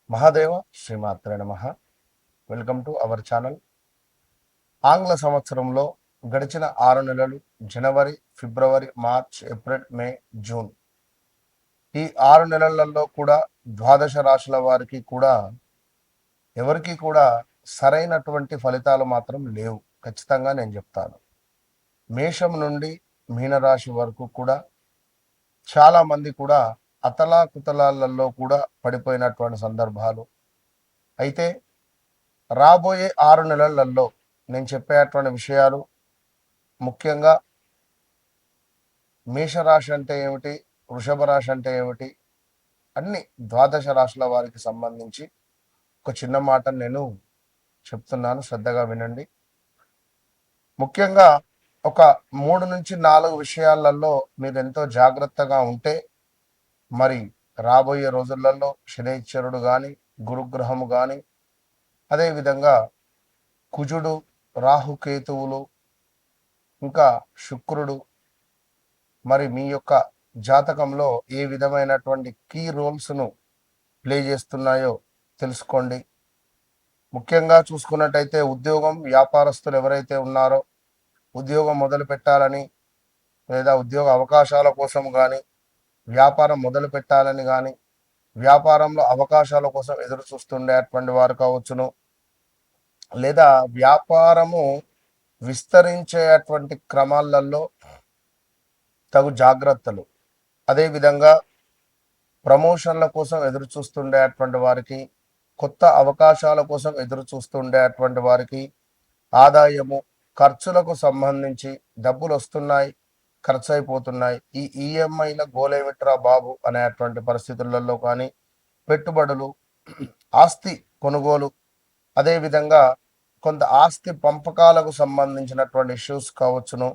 మహాదేవ శ్రీమాత్రే నమః. Welcome to our channel. ఆంగ్ల సంవత్సరంలో గడిచిన 6 నెలలు జనవరి, ఫిబ్రవరి, మార్చ్, ఏప్రిల్, మే, జూన్ ఈ 6 నెలలలో కూడా ద్వాదశ రాశుల వారికి కూడా ఎవరికి కూడా సరైనటువంటి ఫలితాలు మాత్రం లేవు. ఖచ్చితంగా నేను చెప్తాను. మేషం నుండి మీనరాశి వరకు కూడా చాలా మంది కూడా అతలాకుతలాలలో కూడా పడిపోయినటువంటి సందర్భాలు. అయితే రాబోయే 6 నెలలలో నేను చెప్పేటువంటి విషయాలు ముఖ్యంగా మేషరాశి అంటే ఏమిటి, వృషభ రాశి అంటే ఏమిటి, అన్ని ద్వాదశ రాశుల వారికి సంబంధించి ఒక చిన్న మాట నేను చెప్తున్నాను, శ్రద్ధగా వినండి. ముఖ్యంగా ఒక 3 నుంచి 4 విషయాలలో మీరు ఎంతో జాగ్రత్తగా ఉంటే మరి రాబోయే రోజులలో శనైశ్వరుడు కానీ, గురుగ్రహము కానీ, అదేవిధంగా కుజుడు, రాహుకేతువులు, ఇంకా శుక్రుడు మరి మీ యొక్క జాతకంలో ఏ విధమైనటువంటి కీ రోల్స్ను ప్లే చేస్తున్నాయో తెలుసుకోండి. ముఖ్యంగా చూసుకున్నట్టయితే ఉద్యోగం, వ్యాపారస్తులు ఎవరైతే ఉన్నారో ఉద్యోగం మొదలు పెట్టాలని లేదా ఉద్యోగ అవకాశాల కోసం కానీ, వ్యాపారం మొదలు పెట్టాలని కానీ, వ్యాపారంలో అవకాశాల కోసం ఎదురు చూస్తుండేటువంటి వారు కావచ్చును, లేదా వ్యాపారము విస్తరించేటువంటి క్రమాలలో తగు జాగ్రత్తలు, అదేవిధంగా ప్రమోషన్ల కోసం ఎదురు చూస్తుండేటువంటి వారికి, కొత్త అవకాశాల కోసం ఎదురు చూస్తుండేటువంటి వారికి, ఆదాయము, ఖర్చులకు సంబంధించి డబ్బులు వస్తున్నాయి, ఖర్చు అయిపోతున్నాయి, ఈ ఈఎంఐల గోలేమిట్రా బాబు అనేటువంటి పరిస్థితులలో కానీ, పెట్టుబడులు, ఆస్తి కొనుగోలు, అదేవిధంగా కొంత ఆస్తి పంపకాలకు సంబంధించినటువంటి ఇష్యూస్ కావచ్చును,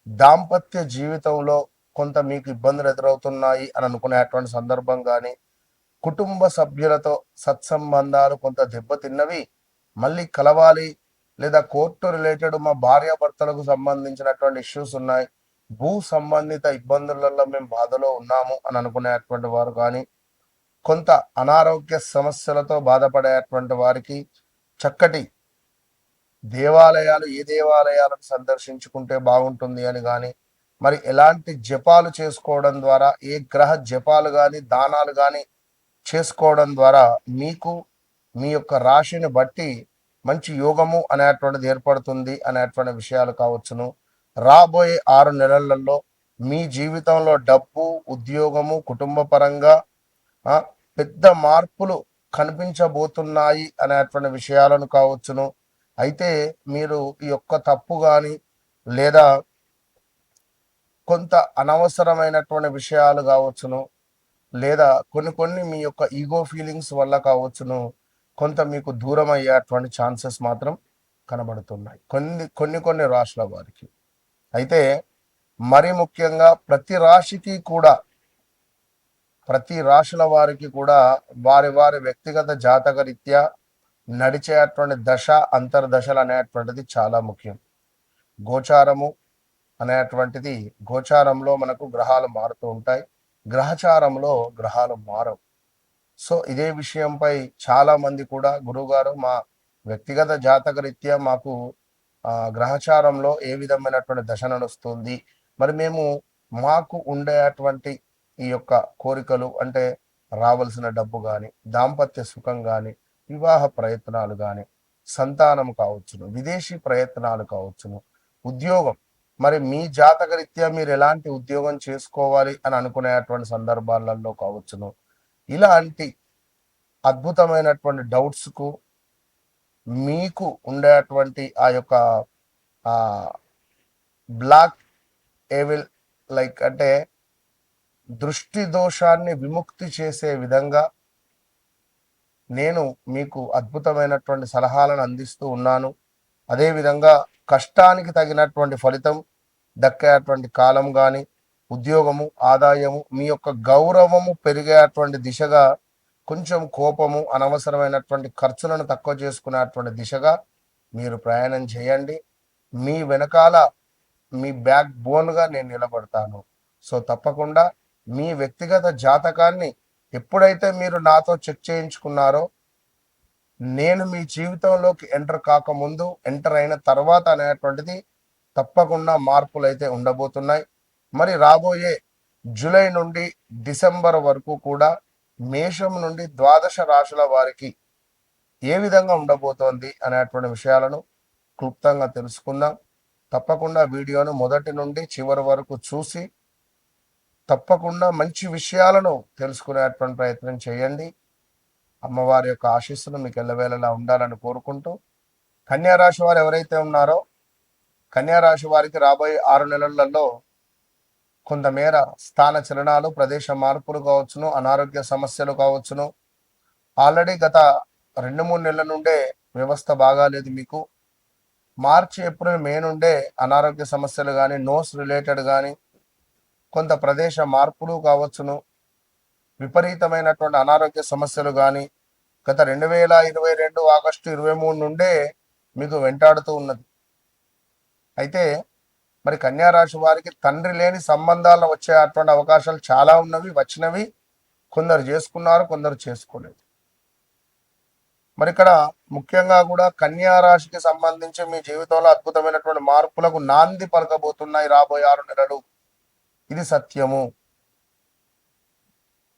దాంపత్య జీవితంలో కొంత మీకు ఇబ్బందులు ఎదురవుతున్నాయి అని అనుకునేటువంటి సందర్భం కానీ, కుటుంబ సభ్యులతో సత్సంబంధాలు కొంత దెబ్బతిన్నవి, మళ్ళీ కలవాలి, లేదా కోర్టు రిలేటెడ్ మా భార్యాభర్తలకు సంబంధించినటువంటి ఇష్యూస్ ఉన్నాయి, భూ సంబంధిత ఇబ్బందులలో మేము బాధలో ఉన్నాము అని అనుకునేటువంటి వారు కానీ, కొంత అనారోగ్య సమస్యలతో బాధపడేటువంటి వారికి చక్కటి దేవాలయాలు, ఏ దేవాలయాలను సందర్శించుకుంటే బాగుంటుంది అని కానీ, మరి ఎలాంటి జపాలు చేసుకోవడం ద్వారా, ఏ గ్రహ జపాలు కానీ దానాలు కానీ చేసుకోవడం ద్వారా మీకు మీ యొక్క రాశిని బట్టి మంచి యోగము అనేటువంటిది ఏర్పడుతుంది అనేటువంటి విషయాలు కావచ్చును. రాబోయే 6 నెలలలో మీ జీవితంలో డబ్బు, ఉద్యోగము, కుటుంబ పరంగా పెద్ద మార్పులు కనిపించబోతున్నాయి అనేటువంటి విషయాలను కావచ్చును. అయితే మీరు ఈ యొక్క తప్పు కానీ లేదా కొంత అనవసరమైనటువంటి విషయాలు కావచ్చును, లేదా కొన్ని మీ యొక్క ఈగో ఫీలింగ్స్ వల్ల కావచ్చును, కొంత మీకు దూరం అయ్యేటువంటి ఛాన్సెస్ మాత్రం కనబడుతున్నాయి కొన్ని రాశుల వారికి. అయితే మరి ముఖ్యంగా ప్రతి రాశుల వారికి కూడా వారి వారి వ్యక్తిగత జాతక రీత్యా నడిచేటువంటి దశ, అంతర్దశలు అనేటువంటిది చాలా ముఖ్యం. గోచారము అనేటువంటిది, గోచారంలో మనకు గ్రహాలు మారుతూ ఉంటాయి, గ్రహచారంలో గ్రహాలు మారవు. సో ఇదే విషయంపై చాలా మంది కూడా గురువుగారు మా వ్యక్తిగత జాతక రీత్యా మాకు గ్రహచారంలో ఏ విధమైనటువంటి దశ నడుస్తుంది, మరి మేము మాకు ఉండేటువంటి ఈ యొక్క కోరికలు అంటే రావాల్సిన డబ్బు కానీ, దాంపత్య సుఖం కానీ, వివాహ ప్రయత్నాలు కానీ, సంతానం కావచ్చును, విదేశీ ప్రయత్నాలు కావచ్చును, ఉద్యోగం, మరి మీ జాతక రీత్యా మీరు ఎలాంటి ఉద్యోగం చేసుకోవాలి అని అనుకునేటువంటి సందర్భాలలో కావచ్చును, ఇలాంటి అద్భుతమైనటువంటి డౌట్స్కు మీకు ఉండేటువంటి ఆ యొక్క బ్లాక్ ఏవిల్ లైక్ అంటే దృష్టి దోషాన్ని విముక్తి చేసే విధంగా నేను మీకు అద్భుతమైనటువంటి సలహాలను అందిస్తూ ఉన్నాను. అదేవిధంగా కష్టానికి తగినటువంటి ఫలితం దక్కేటువంటి కాలం కానీ, ఉద్యోగము, ఆదాయము, మీ యొక్క గౌరవము పెరిగేటువంటి దిశగా, కొంచెం కోపము, అనవసరమైనటువంటి ఖర్చులను తక్కువ చేసుకునేటువంటి దిశగా మీరు ప్రయాణం చేయండి. మీ వెనకాల మీ బ్యాక్ బోన్గా నేను నిలబడతాను. సో తప్పకుండా మీ వ్యక్తిగత జాతకాన్ని ఎప్పుడైతే మీరు నాతో చెక్ చేయించుకున్నారో, నేను మీ జీవితంలోకి ఎంటర్ కాకముందు, ఎంటర్ అయిన తర్వాత అనేటువంటిది తప్పకుండా మార్పులు అయితే ఉండబోతున్నాయి. మరి రాబోయే జూలై నుండి డిసెంబర్ వరకు కూడా మేషం నుండి ద్వాదశ రాశుల వారికి ఏ విధంగా ఉండబోతోంది అనేటువంటి విషయాలను క్లుప్తంగా తెలుసుకుందాం. తప్పకుండా వీడియోను మొదటి నుండి చివరి వరకు చూసి తప్పకుండా మంచి విషయాలను తెలుసుకునేటువంటి ప్రయత్నం చేయండి. అమ్మవారి యొక్క ఆశీస్సులు మీకు ఎల్లవేళలా ఉండాలని కోరుకుంటూ, కన్యారాశి వారు ఎవరైతే ఉన్నారో కన్యారాశి వారికి రాబోయే 6 నెలలలో కొంతమేర స్థాన చలనాలు, ప్రదేశ మార్పులు కావచ్చును, అనారోగ్య సమస్యలు కావచ్చును. ఆల్రెడీ గత 2-3 నెలల నుండే వ్యవస్థ బాగాలేదు మీకు. మార్చి, ఏప్రిల్, మే నుండే అనారోగ్య సమస్యలు కానీ, నోస్ రిలేటెడ్ కానీ, కొంత ప్రదేశ మార్పులు కావచ్చును, విపరీతమైనటువంటి అనారోగ్య సమస్యలు కానీ గత 2022 ఆగస్టు 23 నుండే మీకు వెంటాడుతూ ఉన్నది. అయితే మరి కన్యారాశి వారికి తండ్రి లేని సంబంధాలు వచ్చేటువంటి అవకాశాలు చాలా ఉన్నవి, వచ్చినవి. కొందరు చేసుకున్నారు, కొందరు చేసుకోలేదు. మరి ఇక్కడ ముఖ్యంగా కూడా కన్యారాశికి సంబంధించి మీ జీవితంలో అద్భుతమైనటువంటి మార్పులకు నాంది పలకబోతున్నాయి రాబోయే 6 నెలలు. ఇది సత్యము.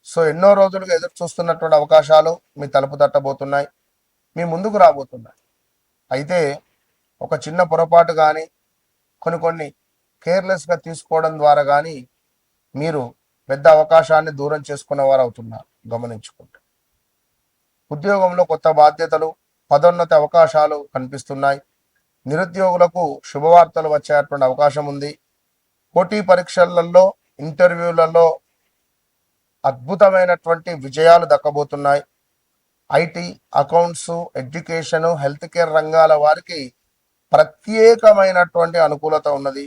సో ఎన్నో రోజులుగా ఎదురు చూస్తున్నటువంటి అవకాశాలు మీ తలుపు తట్టబోతున్నాయి, మీ ముందుకు రాబోతున్నాయి. అయితే ఒక చిన్న పొరపాటు కానీ, కొన్ని కేర్లెస్గా తీసుకోవడం ద్వారా కానీ మీరు పెద్ద అవకాశాన్ని దూరం చేసుకున్న వారు అవుతున్నారు గమనించుకుంటే. ఉద్యోగంలో కొత్త బాధ్యతలు, పదోన్నతి అవకాశాలు కనిపిస్తున్నాయి. నిరుద్యోగులకు శుభవార్తలు వచ్చేటువంటి అవకాశం ఉంది. పోటీ పరీక్షలలో, ఇంటర్వ్యూలలో అద్భుతమైనటువంటి విజయాలు దక్కబోతున్నాయి. IT, accounts, education, health care రంగాల వారికి ప్రత్యేకమైనటువంటి అనుకూలత ఉన్నది.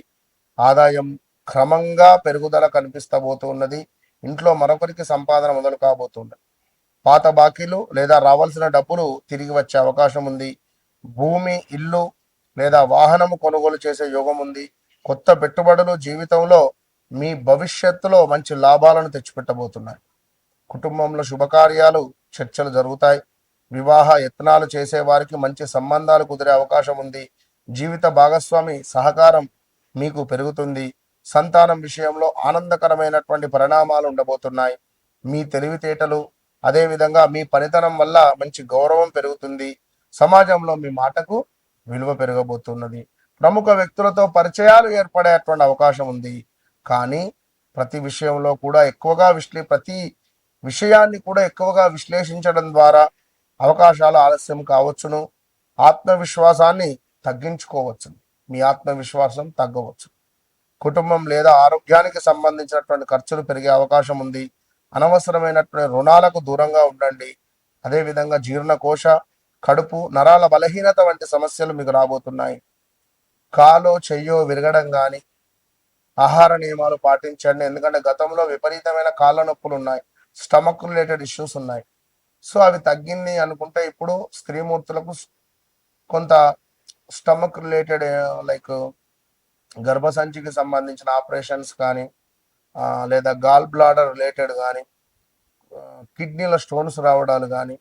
ఆదాయం క్రమంగా పెరుగుదల కనిపిస్తబోతున్నది. ఇంట్లో మరొకరికి సంపాదన మొదలు కాబోతున్నది. పాత బాకీలు లేదా రావాల్సిన డబ్బులు తిరిగి వచ్చే అవకాశం ఉంది. భూమి, ఇల్లు లేదా వాహనము కొనుగోలు చేసే యోగం ఉంది. కొత్త పెట్టుబడులు జీవితంలో మీ భవిష్యత్తులో మంచి లాభాలను తెచ్చిపెట్టబోతున్నాయి. కుటుంబంలో శుభకార్యాలు, చర్చలు జరుగుతాయి. వివాహ యత్నాలు చేసే వారికి మంచి సంబంధాలు కుదిరే అవకాశం ఉంది. జీవిత భాగస్వామి సహకారం మీకు పెరుగుతుంది. సంతానం విషయంలో ఆనందకరమైనటువంటి పరిణామాలు ఉండబోతున్నాయి. మీ తెలివితేటలు, అదేవిధంగా మీ పనితనం వల్ల మంచి గౌరవం పెరుగుతుంది. సమాజంలో మీ మాటకు విలువ పెరగబోతున్నది. ప్రముఖ వ్యక్తులతో పరిచయాలు ఏర్పడేటువంటి అవకాశం ఉంది. కానీ ప్రతి విషయంలో కూడా ప్రతి విషయాన్ని కూడా ఎక్కువగా విశ్లేషించడం ద్వారా అవకాశాలు ఆలస్యం కావచ్చును. ఆత్మవిశ్వాసాన్ని తగ్గించుకోవచ్చును. మీ ఆత్మవిశ్వాసం తగ్గవచ్చు. కుటుంబం లేదా ఆరోగ్యానికి సంబంధించినటువంటి ఖర్చులు పెరిగే అవకాశం ఉంది. అనవసరమైనటువంటి రుణాలకు దూరంగా ఉండండి. అదేవిధంగా జీర్ణకోశ, కడుపు, నరాల బలహీనత వంటి సమస్యలు మీకు రాబోతున్నాయి. కాలో చెయ్యో విరగడం కానీ, ఆహార నియమాలు పాటించండి. ఎందుకంటే గతంలో విపరీతమైన కాళ్ళ నొప్పులు ఉన్నాయి, స్టమక్ రిలేటెడ్ ఇష్యూస్ ఉన్నాయి. సో అవి తగ్గింది అనుకుంటే ఇప్పుడు స్త్రీమూర్తులకు కొంత స్టమక్ రిలేటెడ్ లైక్ గర్భసంచికి సంబంధించిన ఆపరేషన్స్ కానీ, లేదా గాల్ బ్లాడర్ రిలేటెడ్ కానీ, కిడ్నీల స్టోన్స్ రావడాలు కానీ,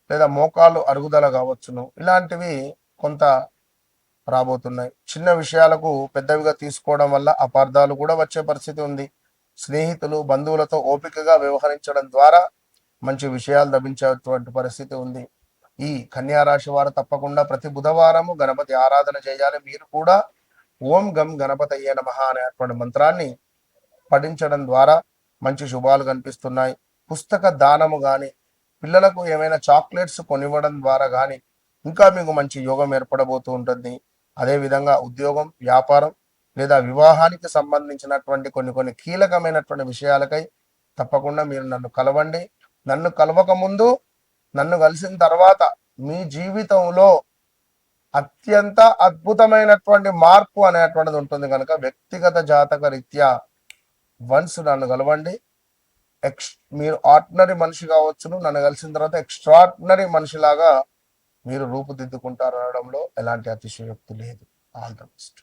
లేదా మోకాలు అరుగుదల కావచ్చును, ఇలాంటివి కొంత రాబోతున్నాయి. చిన్న విషయాలకు పెద్దవిగా తీసుకోవడం వల్ల అపార్థాలు కూడా వచ్చే పరిస్థితి ఉంది. స్నేహితులు, బంధువులతో ఓపికగా వ్యవహరించడం ద్వారా మంచి విషయాలు లభించేటువంటి పరిస్థితి ఉంది. ఈ కన్యారాశి వారు తప్పకుండా ప్రతి బుధవారము గణపతి ఆరాధన చేయాలి. మీరు కూడా ఓం గం గణపతయ్య నమః అనేటువంటి మంత్రాన్ని పఠించడం ద్వారా మంచి శుభాలు కనిపిస్తున్నాయి. పుస్తక దానము కానీ, పిల్లలకు ఏమైనా చాక్లెట్స్ కొనివ్వడం ద్వారా కానీ ఇంకా మీకు మంచి యోగం ఏర్పడబోతూ ఉంటుంది. అదేవిధంగా ఉద్యోగం, వ్యాపారం లేదా వివాహానికి సంబంధించినటువంటి కొన్ని కీలకమైనటువంటి విషయాలకై తప్పకుండా మీరు నన్ను కలవండి. నన్ను కలవక ముందు, నన్ను కలిసిన తర్వాత మీ జీవితంలో అత్యంత అద్భుతమైనటువంటి మార్పు అనేటువంటిది ఉంటుంది కనుక వ్యక్తిగత జాతక రీత్యా వన్స్ నన్ను కలవండి. మీరు ఆర్డినరీ మనిషి కావచ్చును, నన్ను కలిసిన తర్వాత ఎక్స్ట్రాడినరీ మనిషిలాగా మీరు రూపుదిద్దుకుంటారు అనడంలో ఎలాంటి అతిశయోక్తి లేదు. All the best.